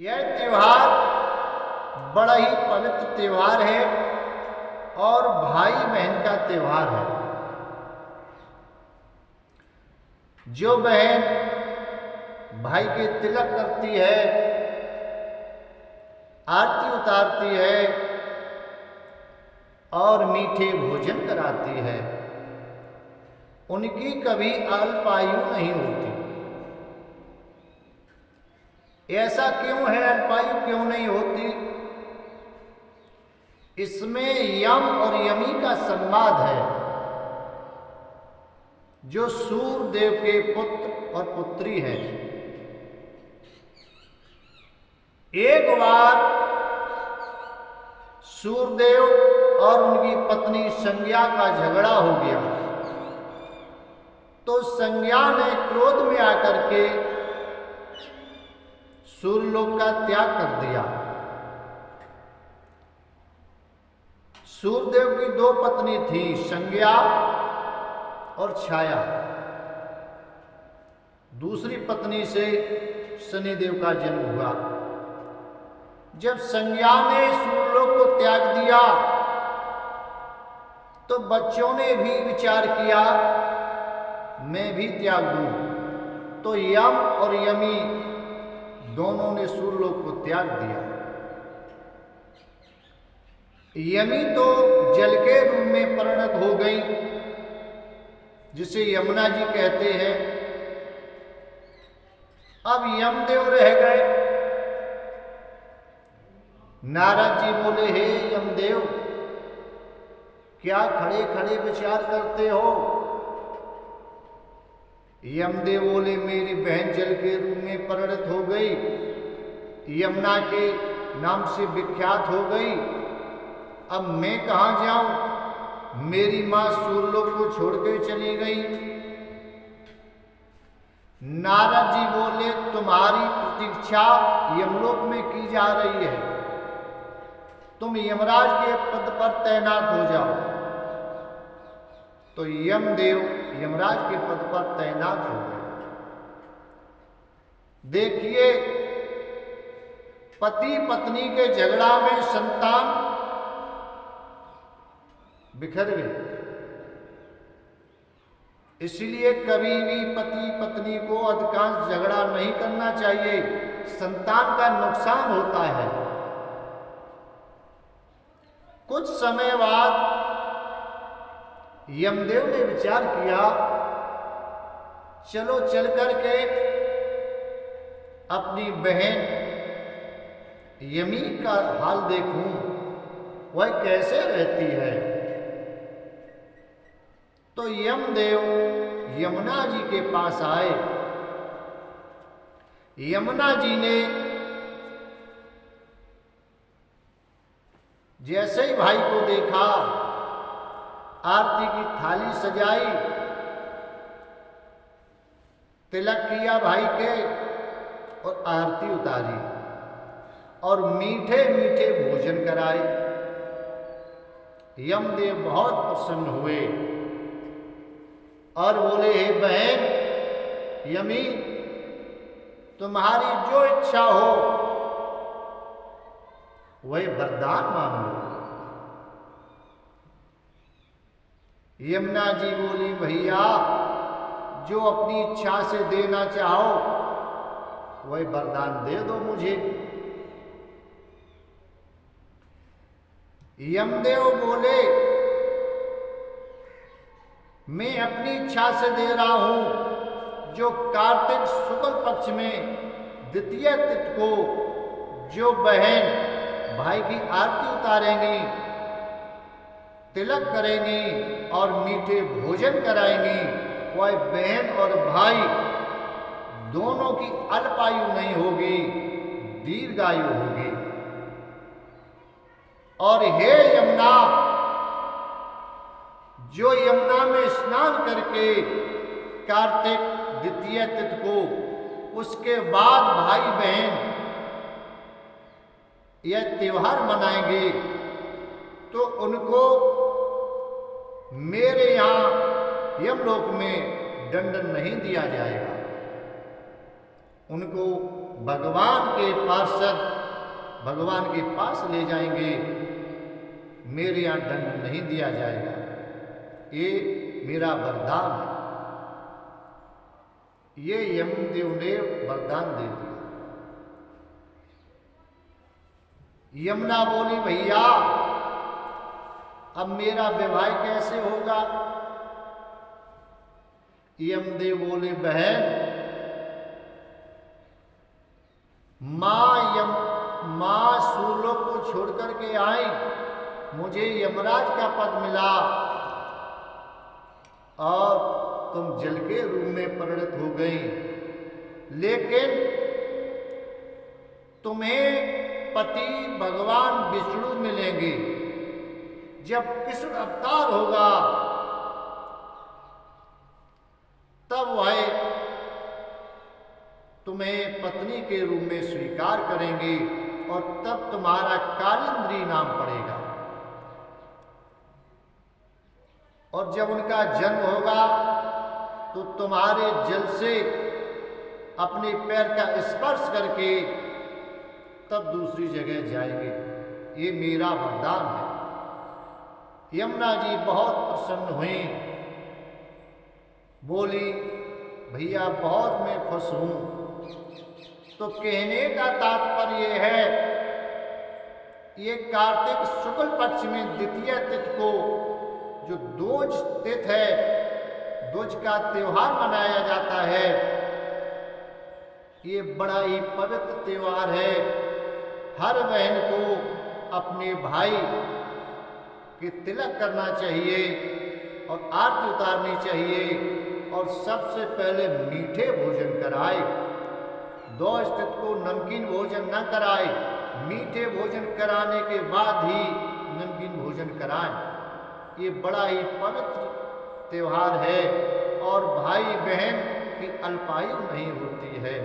यह त्योहार बड़ा ही पवित्र त्योहार है और भाई बहन का त्योहार है। जो बहन भाई के तिलक करती है, आरती उतारती है और मीठे भोजन कराती है, उनकी कभी अल्पायु नहीं होती। ऐसा क्यों है? अल्पायु क्यों नहीं होती? इसमें यम और यमी का संवाद है, जो सूर्यदेव के पुत्र और पुत्री हैं। एक बार सूर्यदेव और उनकी पत्नी संज्ञा का झगड़ा हो गया, तो संज्ञा ने क्रोध में आकर के सूर्यलोक का त्याग कर दिया। सूर्यदेव की दो पत्नी थी, संज्ञा और छाया। दूसरी पत्नी से शनिदेव का जन्म हुआ। जब संज्ञा ने सूर्यलोक को त्याग दिया, तो बच्चों ने भी विचार किया मैं भी त्याग दूं। तो यम और यमी दोनों ने सूर्यलोक को त्याग दिया। यमी तो जल के रूप में परिणत हो गई, जिसे यमुना जी कहते हैं। अब यमदेव रह गए। नारद जी बोले, हे यमदेव, क्या खड़े खड़े विचार करते हो? यमदेव बोले, मेरी बहन जल के रूप में परिणत हो गई, यमुना के नाम से विख्यात हो गई। अब मैं कहां जाऊं? मेरी मां सूर्यलोक को छोड़कर चली गई। नारद जी बोले, तुम्हारी प्रतीक्षा यमलोक में की जा रही है, तुम यमराज के पद पर तैनात हो जाओ। तो यमदेव यमराज के पद पर तैनात हो गए। देखिए, पति पत्नी के झगड़ा में संतान बिखर गई। इसलिए कभी भी पति पत्नी को अधिकांश झगड़ा नहीं करना चाहिए, संतान का नुकसान होता है। कुछ समय बाद यमदेव ने विचार किया, चलो चल करके अपनी बहन यमी का हाल देखूं, वह कैसे रहती है। तो यमदेव यमुना जी के पास आए। यमुना जी ने जैसे ही भाई को देखा, आरती की थाली सजाई, तिलक किया भाई के और आरती उतारी और मीठे मीठे भोजन कराए। यमदेव बहुत प्रसन्न हुए और बोले, हे बहन यमी, तुम्हारी जो इच्छा हो वही वरदान मांग लो। यमुना जी बोली, भैया जो अपनी इच्छा से देना चाहो वही वरदान दे दो मुझे। यमदेव बोले, मैं अपनी इच्छा से दे रहा हूं, जो कार्तिक शुक्ल पक्ष में द्वितीय तिथि को जो बहन भाई की आरती उतारेंगी, तिलक करेंगी और मीठे भोजन कराएंगी, वह बहन और भाई दोनों की अल्पायु नहीं होगी, दीर्घायु होगी। और हे यमुना, जो यमुना में स्नान करके कार्तिक द्वितीय तिथि को, उसके बाद भाई बहन यह त्योहार मनाएंगे, तो उनको मेरे यहां यमलोक में दंड नहीं दिया जाएगा, उनको भगवान के पार्षद भगवान के पास ले जाएंगे, मेरे यहाँ दंड नहीं दिया जाएगा। ये मेरा वरदान है। ये यमदेव ने वरदान दे दिया। यमुना बोली, भैया अब मेरा विवाह कैसे होगा? यमदेव बोले, बहन माँ सूलोक को छोड़ करके आई, मुझे यमराज का पद मिला और तुम जल के रूप में परिणत हो गई, लेकिन तुम्हें पति भगवान विष्णु मिलेंगे। जब कृष्ण अवतार होगा तब वह तुम्हें पत्नी के रूप में स्वीकार करेंगे और तब तुम्हारा कालिंद्री नाम पड़ेगा। और जब उनका जन्म होगा तो तुम्हारे जल से अपने पैर का स्पर्श करके तब दूसरी जगह जाएंगे। ये मेरा वरदान है। यमुना जी बहुत प्रसन्न हुई, बोली, भैया बहुत मैं खुश हूं। तो कहने का तात्पर्य है, ये कार्तिक शुक्ल पक्ष में द्वितीय तिथि को जो दोज तिथि है, दोज का त्योहार मनाया जाता है। ये बड़ा ही पवित्र त्योहार है। हर बहन को अपने भाई के तिलक करना चाहिए और आरती उतारनी चाहिए और सबसे पहले मीठे भोजन कराए। दोज तिथि को नमकीन भोजन न कराए, मीठे भोजन कराने के बाद ही नमकीन भोजन कराएं। ये बड़ा ही पवित्र त्योहार है और भाई बहन की अल्पायु नहीं होती है।